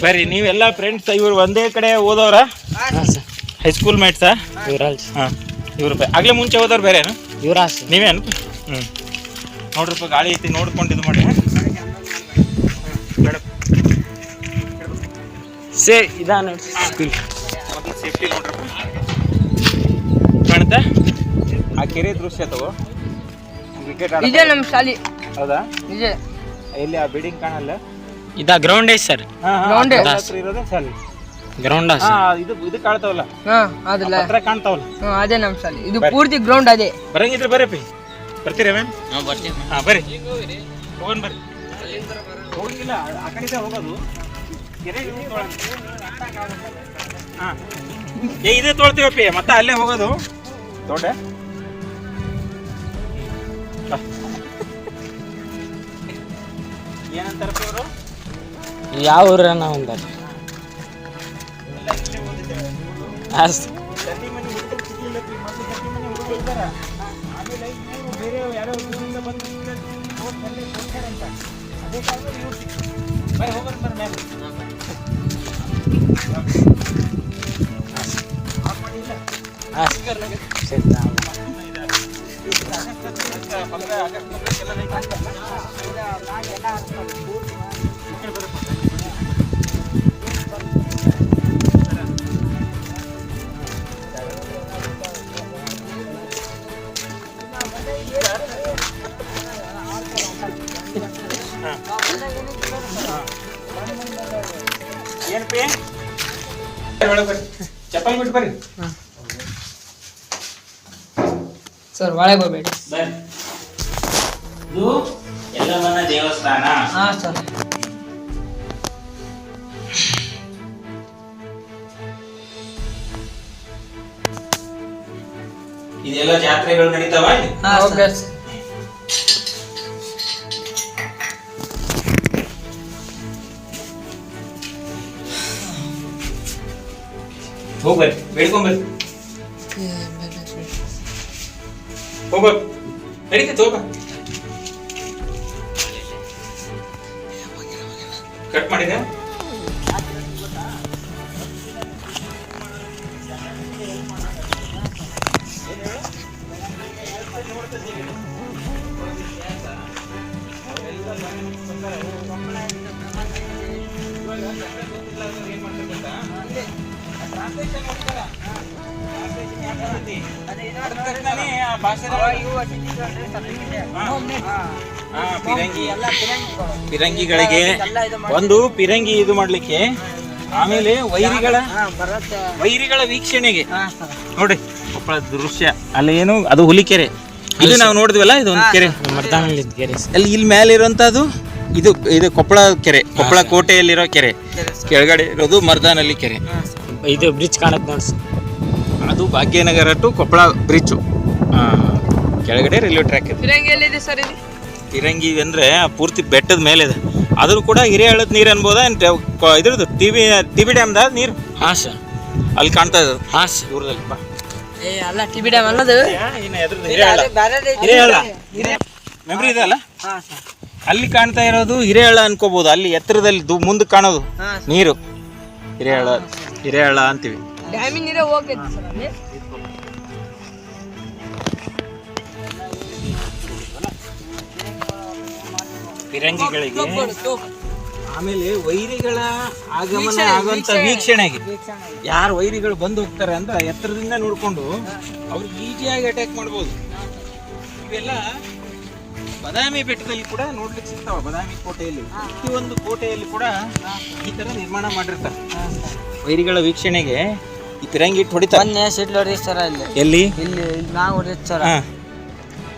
ಬರ್ರಿ ನೀವೆಲ್ಲ ಫ್ರೆಂಡ್ಸ್ ಇವ್ರು ಒಂದೇ ಕಡೆ ಓದೋರ ಹಾಂ ಸರ್ ಹೈಸ್ಕೂಲ್ ಮೇಟ್ಸಾ ಇವರಲ್ಲ ಹಾಂ ಇವ್ರು ಆಗ್ಲೇ ಮುಂಚೆ ಹೋದವ್ರು ಬೇರೆನು ಇವರಾ ಸರ್ ನೀವೇನು ಹ್ಞೂ ನೋಡ್ರಪ್ಪ ಗಾಳಿ ಐತಿ ನೋಡ್ಕೊಂಡು ಇದು ಮಾಡಿ ಸೇ ಇದಾ ನೋಡಿ ಸ್ಕೂಲ್ ಮೊದಲು ಸೇಫ್ಟಿ ನೋಡ್ರಪ್ಪ ಕಾಣುತ್ತಾ ಆ ಕೆರೆ ದೃಶ್ಯ ತಗೋ ಕ್ರಿಕೆಟ್ ಇದೇ ನಮ್ಮ ಶಾಲಿ ಹೌದಾ ಇದೇ ಎಲ್ಲಿ ಆ ಬಿಲ್ಡಿಂಗ್ ಕಾಣಲ್ಲ ಇದಾ ಗ್ರೌಂಡ್ ಐತೆ ಸರ್ Ground ಐತೆ. ಹತ್ರ ಇರೋದೇ ಶಾಲೆ ಗ್ರೌಂಡ್ ಹಾ ಇದು ಕಾಣ್ತಾವಲ್ಲ ಹಾ ಅದಲ್ಲ ಹತ್ರ ಕಾಣ್ತಾವಲ್ಲ ಅದೇ ನಮ್ಮ ಶಾಲಿ ಇದು ಪೂರ್ತಿ ಗ್ರೌಂಡ್ ಅದೇ ಬರಂಗಿದ್ರೆ ಬರ್ರಪ್ಪಿ ಬರ್ತೀರಾ ಮ್ಯಾಮ್ ಹಾ ಬರ್ರಿ ಹೋಗೋಣ ಬರ್ರಿ ಹೋಗಂಗಿಲ್ಲ ಆ ಕಡೆ ಹೋಗೋದು ಕೆರೆ ಹಾ ಇದೇ ತೊಳ್ತೀವಪ್ಪಿ ಮತ್ತೆ ಅಲ್ಲೇ ಹೋಗೋದು ತೊಗೊಂಡೆ ಏನಂತಾರಪ್ಪ ಇವರು ಯಾವ ಊರ ನಾವು ಅಂದಾರ ಹಾಂ ಸರ್ ಗಟ್ಟಿ ಮನೆ ಹುಡುಗರು ಸಿಗ್ಲಿಲ್ಲಪ್ಪಿ ಮತ್ತೆ ಗಟ್ಟಿ ಮನೆ ಹುಡುಗರು ಇರ್ತಾರ ಆಮೇಲೆ ಇವರು ಬೇರೆ ಯಾರೋ ಊರಿಂದ ಬಂದು ಅಂತ ಅದೇ ಕಾಲದಲ್ಲಿ ಇವ್ರು ಸಿಕ್ತು ಬರೀ ಹೋಗೋಣ ಬರ್ರಿ ಮ್ಯಾಮ್ ಹಾಂ ಸರಿ ಏನಪ್ಪಿ ಚಪ್ಪಲ್ ಬಿಟ್ಟು ಬರ್ರಿ ಸರ್ ಒಳಗೆ ಹೋಗ್ಬೇಡಿ ಬರ್ರಿ ಇದು ಯಲ್ಲಮ್ಮನ ದೇವಸ್ಥಾನ ಹಾ ಸರ್ ಇದೆಲ್ಲ ಜಾತ್ರೆಗಳು ನಡೀತಾವ ಇಲ್ಲಿ? ಓಕೆ ಹೋಗ್ಬರ್ರಿ ಬೇಡ್ಕೊಂಬರ್ರಿ ಹೋಗ್ಬರ್ ನಡೀತೈತೆ ಹೋಗ ಕಟ್ ಮಾಡಿದೆ ಪಿರಂಗಿಗಳಿಗೆ ಒಂದು ಪಿರಂಗಿ ಇದು ಮಾಡ್ಲಿಕ್ಕೆ ಆಮೇಲೆ ವೈರಿಗಳ ವೀಕ್ಷಣೆಗೆ ನೋಡಿ ಕೊಪ್ಪಳ ದೃಶ್ಯ ಅಲ್ಲಿ ಏನು ಅದು ಹುಲಿಕೆರೆ ಇದು ನಾವು ನೋಡಿದ್ವಲ್ಲ ಇದು ಒಂದು ಕೆರೆ ಮರ್ದಾನಲ್ಲಿ ಕೆರೆ ಅಲ್ಲಿ ಇಲ್ಲಿ ಮೇಲೆ ಇರುವಂತದ್ದು ಇದು ಇದು ಕೊಪ್ಪಳ ಕೆರೆ, ಕೊಪ್ಪಳ ಕೋಟೆಯಲ್ಲಿರೋ ಕೆರೆ. ಕೆಳಗಡೆ ಇರೋದು ಮರ್ದಾನಲ್ಲಿ ಕೆರೆ. ಇದು ಬ್ರಿಡ್ಜ್ ಕಾಣುತ್ತೆ ನೋಡಿ ಸರ್, ಅದು ಭಾಗ್ಯನಗರ ಟು ಕೊಪ್ಪಳ ಬ್ರಿಡ್ಜು. ಕೆಳಗಡೆ ರೈಲ್ವೆ ಟ್ರ್ಯಾಕ್ ಇದೆ. ಫಿರಂಗಿ ಎಲ್ಲಿದೆ ಸರ್ ಇದು? ಫಿರಂಗಿ ಅಂದರೆ ಪೂರ್ತಿ ಬೆಟ್ಟದ ಮೇಲೆ ಇದೆ. ಆದರೂ ಕೂಡ ಹಿರೇಹಳ್ಳದ ನೀರು ಅನ್ಬೋದಾ? ಇದ್ರದ್ದು ಟಿ ಬಿ ಡ್ಯಾಮ್ದ ನೀರು. ಹಾಂ ಸರ್, ಅಲ್ಲಿ ಕಾಣ್ತಾ ಇರೋದು. ಹಾಂ ಸರ್. ದೂರದಲ್ಲಿ ಬಾ. ಏ ಅಲ್ಲ ಟಿಬಿ ಡ್ಯಾಮ್ ಅನ್ನೋದು ಹಿರೇಹಳ್ಳ ಮೆಮ್ರಿ ಇದೆ ಅಲ್ಲ, ಅಲ್ಲಿ ಕಾಣ್ತಾ ಇರೋದು ಹಿರೇಹಳ್ಳ ಅನ್ಕೋಬಹುದು. ಅಲ್ಲಿ ಎತ್ತರದಲ್ಲಿ ಮುಂದೆ ಕಾಣೋದು ನೀರು ಹಿರೇಹಳ್ಳ ಅಂತೀವಿ. ಡ್ಯಾಮಿನ ನೀರೇ ಹೋಗೈತಿ ಸರ್ ಅಲ್ಲಿ. ಫಿರಂಗಿಗಳಿಗೆ ಆಮೇಲೆ ವೈರಿಗಳ ಆಗಮನ ಆಗುವಂತ ವೀಕ್ಷಣೆಗೆ ಯಾರು ವೈರಿಗಳು ಬಂದು ಹೋಗ್ತಾರೆ ಅಂತ ಎತ್ತರದಿಂದ ನೋಡ್ಕೊಂಡು ಅವ್ರಿಗೆ ಈಸಿಯಾಗಿ ಅಟ್ಯಾಕ್ ಮಾಡ್ಬೋದು. ಇವೆಲ್ಲ ಬಾದಾಮಿ ಬೆಟ್ಟದಲ್ಲಿ ಕೂಡ ನೋಡ್ಲಿಕ್ಕೆ ಸಿಗ್ತಾವ. ಬಾದಾಮಿ ಕೋಟೆಯಲ್ಲಿ, ಪ್ರತಿಯೊಂದು ಕೋಟೆಯಲ್ಲಿ ಕೂಡ ಈ ತರ ನಿರ್ಮಾಣ ಮಾಡಿರ್ತಾರೆ. ವೈರಿಗಳ ವೀಕ್ಷಣೆಗೆ ಈ ಫಿರಂಗಿ ಇಟ್ಟು ಹೊಡಿತಾರೆ. ಮೊನ್ನೆ ಸಿಡ್ಲು ಹೊಡೆದಿ ಸರ್ ಅಲ್ಲಿ, ಎಲ್ಲಿ ಇಲ್ಲಿ ನಾವು ಹೊಡೆದ್ ಸರ್.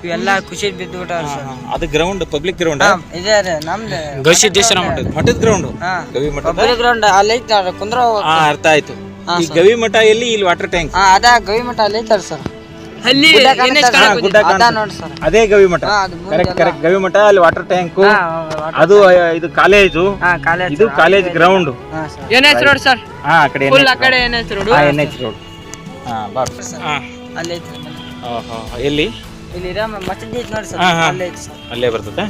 ಇವೆಲ್ಲ ಖುಷಿ ಬಿದ್ದು ಬಿಟ್ಟಾರ ಸರ್. ಅದು ಗ್ರೌಂಡ್, ಪಬ್ಲಿಕ್ ಗ್ರೌಂಡ್ ಇದೆ ರೀ ನಮ್ದು ಗವಿಸಿದ್ದೇಶ್ವರ ಮಠದ ಗ್ರೌಂಡ್. ಗವಿ ಮಠ ಪಬ್ಲಿಕ್ ಗ್ರೌಂಡ್ ಅಲ್ಲಿ ಐತಿ ನೋಡ್ರಿ ಕುಂದ್ರ. ಅರ್ಥ ಆಯ್ತು. ಈ ಗವಿ ಮಠ ಎಲ್ಲಿ? ಇಲ್ಲಿ ವಾಟರ್ ಟ್ಯಾಂಕ್. ಅದ ಗವಿ ಮಠ ಅಲ್ಲಿ ಐತಾರ ಸರ್. ಅಲ್ಲಿ ಗುಡ್ಡ ಅದ ನೋಡಿ ಸರ್, ಅದೇ ಗವಿ ಮಠ. ಕರೆಕ್ಟ್ ಗವಿ ಮಠ. ಅಲ್ಲಿ ವಾಟರ್ ಟ್ಯಾಂಕ್. ಅದು ಇದು ಕಾಲೇಜು. ಇದು ಕಾಲೇಜ್ ಗ್ರೌಂಡ್. ಏನ್ ಹೆಸರು ರೋಡ್ ಸರ್? ಆ ಕಡೆ ಆ ಕಡೆ ಏನ್ ಹೆಸರು ರೋಡ್? NH road. ಅಲ್ಲಿ ಐತಿ. ಎಲ್ಲಿ? ಇಲ್ಲಿ ಮಸೀದಿ ಐತಿ ನೋಡಿ ಸರ್, ಅಲ್ಲಿ ಐತಿ ಸರ್. ಅಲ್ಲೇ ಬರ್ತದೆ.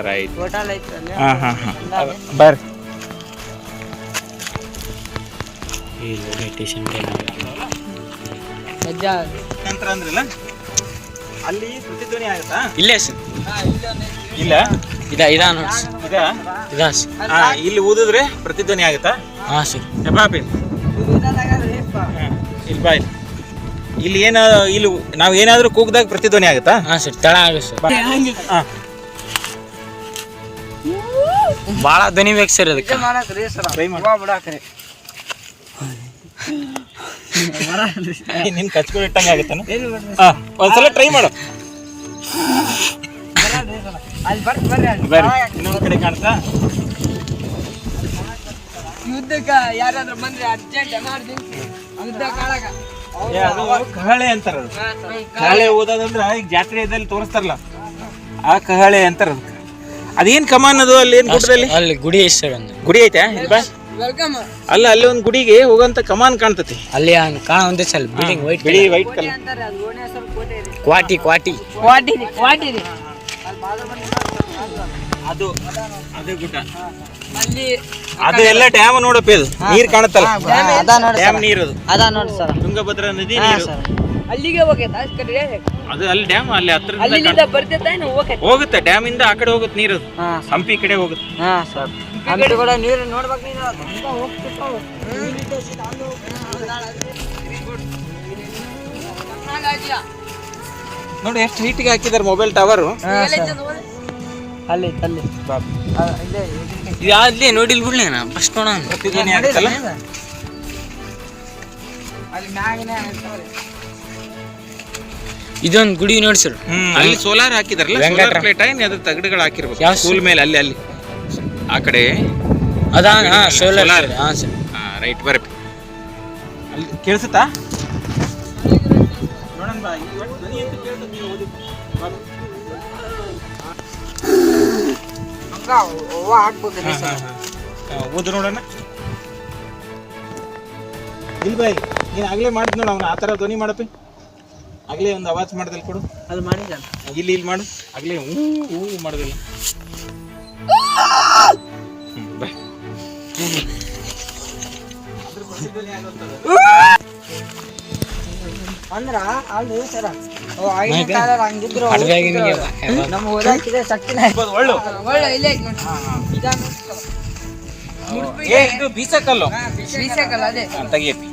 ರೈಟ್. ಹೋಟೆಲ್ ಐತಿ ಅಲ್ಲಿ. ಬರ್ರಿ. ನಂತರ ಅಂದ್ರಲ್ಲ ಅಲ್ಲಿ ಪ್ರತಿಧ್ವನಿ ಆಗುತ್ತಾ? ಇಲ್ಲೇ ಸರ್, ಇಲ್ಲ ಇದಾ ನೋಡಿ ಸರ್, ಇದಾ ಸರ್. ಇಲ್ಲಿ ಊದಿದ್ರೆ ಪ್ರತಿಧ್ವನಿ ಆಗುತ್ತಾ? ಹಾಂ ಸರ್. ಇಲ್ಲಿ ಬಾ. ಇಲ್ಲಿ ಇಲ್ಲಿ ನಾವ್ ಏನಾದ್ರೂ ಕೂಗ್ದಾಗ ಪ್ರತಿಧ್ವನಿ ಆಗುತ್ತಾ? ಹಾಂ ಸರ್, ತಳ ಆಗುತ್ತೆ ಸರ್. ಭಾಳ ಧ್ವನಿ ಬೇಕು ಸರ್ ಅದಕ್ಕೆ. ನಿನ್ ಕಚ್ಕೊಂಡು ಇಟ್ಟಂಗೆ ಆಗುತ್ತಾನ? ಒಂದ್ಸಲ ಟ್ರೈ ಮಾಡು. ಬರ್ರಿ, ಇನ್ನೊಂದ್ ಕಡೆ ಕಾಣ್ತಾ? ಯುದ್ಧಕ್ಕ ಯಾರಾದ್ರೂ ಬಂದ್ರೆ ಅರ್ಜೆಂಟ್ ಎಮರ್ಜೆನ್ಸಿ ಯುದ್ಧ ಕಾಳಗ ಅದು ಕಹಳೆ ಅಂತಾರ. ಕಹಳೆ ಓದೋದಂದ್ರ ಈಗ ಜಾತ್ರೆಯಲ್ಲಿ ತೋರಿಸ್ತಾರಲ್ಲ, ಆ ಕಹಳೆ ಅಂತಾರ. ಅದೇನ್ ಕಮಾನ್ ಅದು? ಅಲ್ಲಿ ಏನ್ ಗುಡ್ಡದಲ್ಲಿ? ಅಲ್ಲಿ ಗುಡಿ ಐತೆ ಸರ್, ಒಂದು ಗುಡಿ ಐತೆ. ವೆಲ್ಕಮ್. ಅಲ್ಲ, ಅಲ್ಲಿ ಒಂದು ಗುಡಿಗೆ ಹೋಗಂತ ಕಮಾನ್ ಕಾಣ್ತತಿ. ಅಲ್ಲಿ ಒಂದೇ ಸರ್ ಬಿಲ್ಡಿಂಗ್ ವೈಟ್ ಬಿಳಿ ವೈಟ್ ಕಲರ್. ಕ್ವಾಟಿ ವಾಟಿ ರೀ. ಅದು ಅದೇ ಗುಡ್ಡ. ಅಲ್ಲಿ ಅದು ಎಲ್ಲ ಡ್ಯಾಮ್ ನೋಡಪ್ಪ. ಇದು ನೀರ್ ಕಾಣುತ್ತಲ್ಲ, ಅದ ನೋಡಿ ಡ್ಯಾಮ್ ನೀರು. ಅದ ನೋಡಿ ಸರ್, ತುಂಗಭದ್ರಾ ನದಿ ನೀರು. ಅಲ್ಲಿಗೆ ಹೋಗೈತಾ? ಅದು ಅಲ್ಲಿ ಡ್ಯಾಮ್ ಅಲ್ಲಿ ಅಲ್ಲಿಂದ ಬರ್ತೈತಾ ಹೋಗುತ್ತೆ. ಡ್ಯಾಮ್ ಇಂದ ಆ ಕಡೆ ಹೋಗುತ್ತೆ ನೀರು. ಹಂಪಿ ಕಡೆ ಹೋಗುತ್ತೆ. ಹಾ ಸರ್. ಹಂಪಿ ಕೂಡ ನೀರು ನೋಡ್ಬೇಕು. ನೀನು ನೋಡಿ ಎಷ್ಟು ಹೈಟಿಗೆ ಹಾಕಿದಾರೆ ಮೊಬೈಲ್ ಟವರ್. ಅಲ್ಲಿ ಅಲ್ಲಿ ಅಲ್ಲಿ ನೋಡಿಲ್ ಬಿಡ್ಲಿ ನಾ ಫಸ್ಟ್ ನೋಡೋಣ. ಪ್ರತಿಧ್ವನಿ ಆಗುತ್ತಲ್ಲ. ಅಲ್ಲಿ ಮ್ಯಾಗಿನ ಇದೊಂದು ಗುಡಿ ನೋಡಿ ಸರ್. ಅಲ್ಲಿ ಸೋಲಾರ್ ಹಾಕಿದಾರಲ್ಲ, ಸೋಲಾರ್ ಪ್ಲೇಟ್ ಏನ್ ಅದ್ರ ತಗಡುಗಳು ಹಾಕಿರ್ಬೇಕು. ಯಾವ ಸ್ಕೂಲ್ ಮೇಲೆ ಅಲ್ಲಿ ಆ ಕಡೆ ಅದಾ? ಹಾ, ಸೋಲಾರ್. ಹಾಂ ಸರ್. ರೈಟ್. ಬರ ಅಲ್ಲಿ ಕೇಳಿಸುತ್ತಾ? ನೋಡೋಣ ಬಾ. ಈ ಒಟ್ಟು ಧ್ವನಿ ಅಂತ ಕೇಳ್ತದೆ. ನೀವು ಓದಿ ಹಾಕ್ಬೋದು ಸರ್. ಓದು ನೋಡೋಣ. ಇಲ್ಲಿ ಬಾಯ್, ನೀನು ಆಗ್ಲೇ ಮಾಡಿದ್ ನೋಡು. ಅವ್ನು ಆ ಥರ ಧ್ವನಿ ಮಾಡಪ್ಪಿ. ಆಗ್ಲೇ ಒಂದು ಆವಾಜ್ ಮಾಡ್ದಲ್ಲಿ ಕೊಡು. ಅದು ಮಾಡಿದ ಇಲ್ಲಿ ಮಾಡು. ಆಗ್ಲೇ ಹೂ ಮಾಡೋದಿಲ್ಲ. ಬಾಯ್. ಅಂದ್ರ ಅಲ್ಲಿ ಸರ ಆಗಿನ ಕಾಲದಲ್ಲಿ ಹಂಗಿದ್ರು ನಮ್ಮ ಓದಾಕಿದೆ ಶಕ್ತಿನ ಒಳ್ಳೆ ಇಲ್ಲೇ ಐತಿ ನೋಡಿ. ಇದು ಬೀಸಕಲ್ಲು. ಬೀಸಕಲ್ಲ ಅದೇ ತೆಗಿಯಪ್ಪಿ.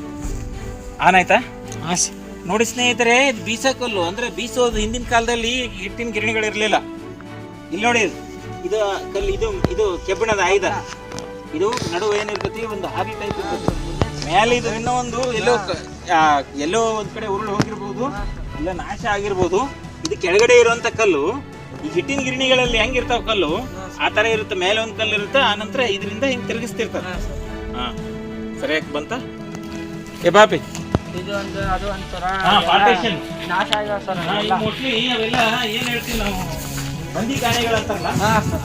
ಆನ್ ಆಯ್ತಾ? ಹಾಂ ಸರ್. ನೋಡಿ ಸ್ನೇಹಿತರೆ, ಇದು ಬೀಸಕಲ್ಲು ಅಂದ್ರೆ ಬೀಸೋದು. ಹಿಂದಿನ ಕಾಲದಲ್ಲಿ ಹಿಟ್ಟಿನ ಗಿರಣಿಗಳು ಇರಲಿಲ್ಲ. ಇಲ್ಲಿ ನೋಡಿ, ಇದು ಕಲ್ಲು. ಇದು ಕೆಬ್ಬಿಣದ ಆಯುಧ. ಇದು ನಡುವೆ ಏನಿರ್ತತಿ, ಒಂದು ಹಾರಿ ಟೈಪ್ ಇರ್ತದೆ. ಮೇಲೆ ಇದು ಇನ್ನೂ ಒಂದು ಎಲ್ಲೋ ಒಂದ್ ಕಡೆ ಉರುಳು ಹೋಗಿರ್ಬೋದು, ಇಲ್ಲ ನಾಶ ಆಗಿರ್ಬೋದು. ಇದು ಕೆಳಗಡೆ ಇರುವಂತ ಕಲ್ಲು. ಈ ಹಿಟ್ಟಿನ ಗಿರಣಿಗಳಲ್ಲಿ ಹೆಂಗಿರ್ತಾವ ಕಲ್ಲು, ಆ ಥರ ಇರುತ್ತೆ, ಮೇಲೆ ಒಂದು ಕಲ್ಲು ಇರುತ್ತೆ, ಆನಂತರ ಇದರಿಂದ ಹಿಂಗೆ ತಿರುಗಿಸ್ತಿರ್ತಾರೆ. ಹಾಂ ಸರಿಯಾಗಿ ಬಂತ ಏ ಬಾಪಿ ಇದು ಒಂದು ಅದು ಒಂಥರ ಪಾರ್ಟೇಷನ್ ನಾಶ ಆಗಿವೆ ಸರ್. ಮೋಸ್ಟ್ಲಿ ಅವೆಲ್ಲ ಏನು ಹೇಳ್ತೀವಿ ನಾವು ಬಂದಿ ಕಾಣೆಗಳಂತಾರಲ್ಲ. ಹಾಂ ಸರ್.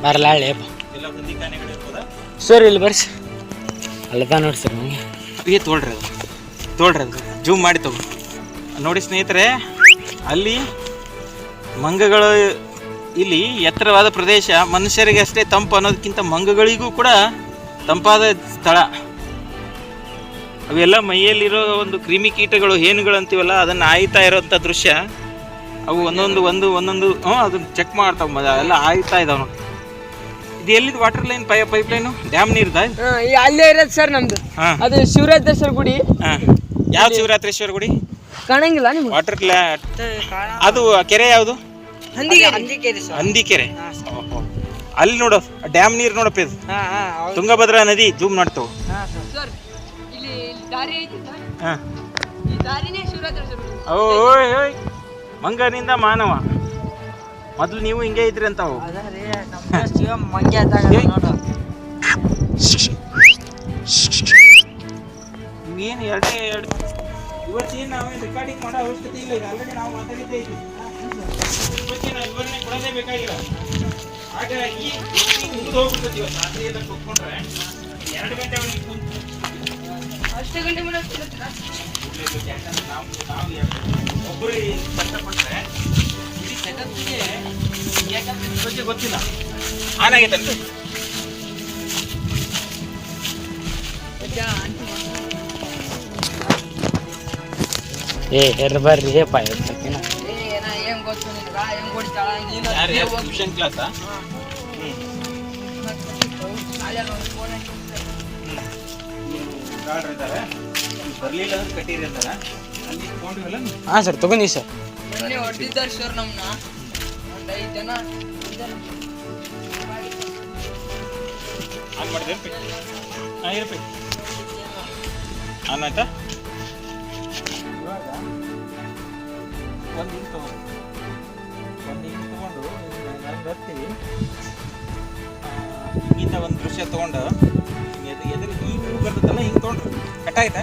ಬರಲ್ಲ ಹಳ್ಳಿಯಪ್ಪ ಎಲ್ಲ ಬಂದಿ ಕಾಣೆಗಳು ಇರ್ಬೋದಾ ಸರ್? ಇಲ್ಲಿ ಬರ್ಸಿ ಅಲ್ಲದ ನೋಡಿ ಸರ್ ನನಗೆ ತೋಳ್ರಿ ಅದು ಜೂಮ್ ಮಾಡಿ ತಗೋ ನೋಡಿ ಸ್ನೇಹಿತರೆ. ಅಲ್ಲಿ ಮಂಗಗಳು, ಇಲ್ಲಿ ಎತ್ತರವಾದ ಪ್ರದೇಶ, ಮನುಷ್ಯರಿಗೆ ಅಷ್ಟೇ ತಂಪು ಅನ್ನೋದಕ್ಕಿಂತ ಮಂಗಗಳಿಗೂ ಕೂಡ ತಂಪಾದ ಸ್ಥಳ. ಅವೆಲ್ಲ ಮೈಯಲ್ಲಿರೋ ಒಂದು ಕ್ರಿಮಿಕೀಟಗಳು, ಹೇನುಗಳು ಅಂತೀವಲ್ಲ, ಅದನ್ನು ಆಯ್ತಾ ಇರೋಂಥ ದೃಶ್ಯ. ಅವು ಒಂದೊಂದು ಅದನ್ನು ಚೆಕ್ ಮಾಡ್ತಾವ, ಎಲ್ಲ ಆಯ್ತಾ ಇದಾವೆ ನೋಡಿ. ಇದು ಎಲ್ಲಿದ್ದು water line pipe line? Dam ನೀರ್ದ? ಅಲ್ಲೇ ಇರೋದು ಸರ್ ನಮ್ದು. ಹಾಂ, ಅದು ಶಿವರಾತ್ರೇಶ್ವರ ಗುಡಿ. ಹಾಂ, ಯಾವ ಶಿವರಾತ್ರೇಶ್ವರ ಗುಡಿ? ಕಾಣಂಗಿಲ್ಲ ನಿಮ್ಗೆ? ವಾಟರ್ ಅದು ಕೆರೆ ಯಾವುದು? ಹಂದಿಕೆರೆ. ಅಲ್ಲಿ ನೋಡು ಡ್ಯಾಮ್ ನೀರು ನೋಡಪ್ಪ, ಇದು ತುಂಗಭದ್ರಾ ನದಿ. ಜೂಮ್ ಮಾಡ್ತಾವ. ಸರ್ ಇಲ್ಲಿ ದಾರಿ ಐತಿ ಸರ್, ಹಾಂ, ಈ ದಾರಿನೇ ಶಿವರಾತ್ರೇಶ್ವರ ಗುಡಿ. ಓಯ್ ಮಂಗನಿಂದ ಮಾನವ. ಮೊದಲು ನೀವು ಹಿಂಗೆ ಇದ್ರಿ ಅಂತಾವು. ಮಂಗೆ ನೋಡು. ಏನು ಎರಡು ಇವತ್ತೇನು ನಾವೇನು ರೆಕಾರ್ಡಿಂಗ್ ಮಾಡೋ ಅವಶ್ಯಕತೆ ಇಲ್ಲ. ಈಗ ಆಲ್ರೆಡಿ ನಾವು ಮಾತಾಡಿದ್ದೇ ಇದ್ದೀವಿ. ಇವತ್ತೇ ನಾವು ವಿವರಣೆ ಕೊಡೋದೇ ಬೇಕಾಗಿಲ್ಲ. ಹಾಗಾಗಿ ಮುಗಿದು ಹೋಗ್ಬಿಡ್ತದೆ. ಇವತ್ತು ರಾತ್ರಿ ಎಲ್ಲ ಕೂತ್ಕೊಂಡ್ರೆ 2 ಗಂಟೆ ಒಳಗೆ ಅಷ್ಟು ಗಂಟೆ ಮೇಲೆ ನಾವು ಒಬ್ಬರು ಕಷ್ಟಪಟ್ಟರೆ ಇಡೀ ಜಗತ್ತಿಗೆ ಯಾಕಂದ್ರೆ ಇದ್ರ ಬಗ್ಗೆ ಗೊತ್ತಿಲ್ಲ. ಆನಾಗೈತಲ್ರಿ ಬರ್ರಿ ಏಪ ಇರ್ತಕ್ಕಿನ ಏನ್ ಗೊತ್ತು ನಿನ್ಗ? ಹೆಂಗ್ ಹೊಡಿತಾಳ ನೀನು? ಯಾರು ಟ್ಯೂಷನ್ ಕ್ಲಾಸಾ? ಬರ್ಲಿಲ್ಲ ಅಂದ್ರೆ ಕಟ್ಟಿರಿ ಅಂತಾರ. ಅಲ್ಲಿ ತಗೊಂಡಿವಲ್ಲ. ಹಾಂ ಸರ್ ತಗೊಂಡಿ ಸರ್. ಮೊನ್ನೆ ಹೊಡೆದಿದ್ದಾರೆ ಸರ್ ನಮ್ಮನ್ನ, ಒಂದು 5 ಜನ. ಆನ್ ಮಾಡಿದೆ ಇರಪ್ಪ, ಆನ್ ಆಯ್ತಾ? ಇವಾಗ ಒಂದು ಹಿಂಗೆ ತಗೊಂಡು ನಾನು ಬರ್ತೀವಿ. ಇಂಥ ಒಂದು ದೃಶ್ಯ ತೊಗೊಂಡು ಎದುರು ಈ ವ್ಯೂ ಬರ್ತದಲ್ಲ, ಹಿಂಗೆ ತೊಗೊಂಡ್ರು ಕಟ್ಟಾಯ್ತಾ?